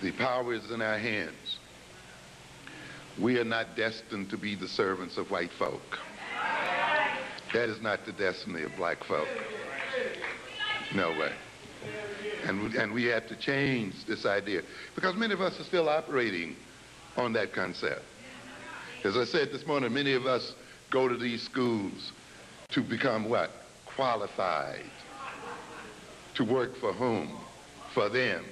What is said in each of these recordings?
The power is in our hands. We are not destined to be the servants of white folk. That is not the destiny of black folk. No way. And we have to change this idea, because many of us are still operating on that concept. As I said this morning, many of us go to these schools to become what? Qualified. To work for whom? For them.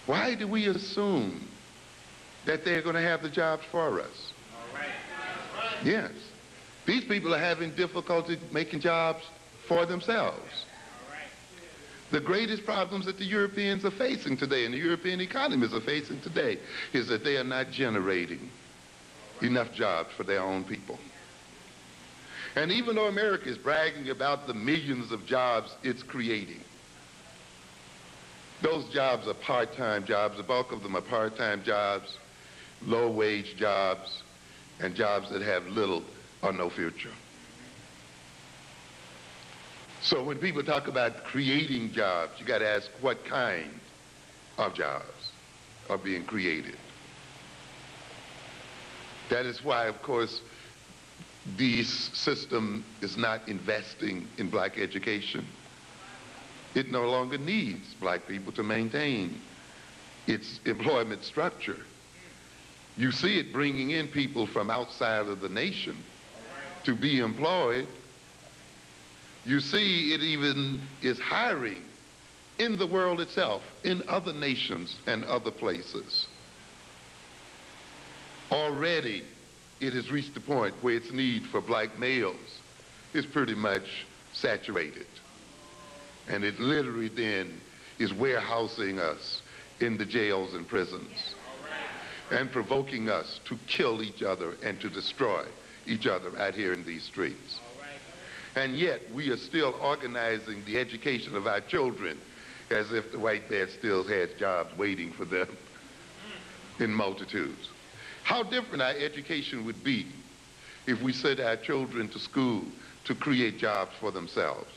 Why do we assume that they're going to have the jobs for us? Yes. These people are having difficulty making jobs for themselves. The greatest problems that the Europeans are facing today, and the European economies are facing today, is that they are not generating enough jobs for their own people. And even though America is bragging about the millions of jobs it's creating, those jobs are part-time jobs. The bulk of them are part-time jobs, low-wage jobs, and jobs that have little or no future. So when people talk about creating jobs, you got to ask what kind of jobs are being created. That is why, of course, the system is not investing in black education. It no longer needs black people to maintain its employment structure. You see it bringing in people from outside of the nation to be employed. You see it even is hiring in the world itself, in other nations and other places. Already it has reached the point where its need for black males is pretty much saturated. And it literally then is warehousing us in the jails and prisons and provoking us to kill each other and to destroy each other out here in these streets. And yet we are still organizing the education of our children as if the white man still has jobs waiting for them in multitudes. How different our education would be if we sent our children to school to create jobs for themselves.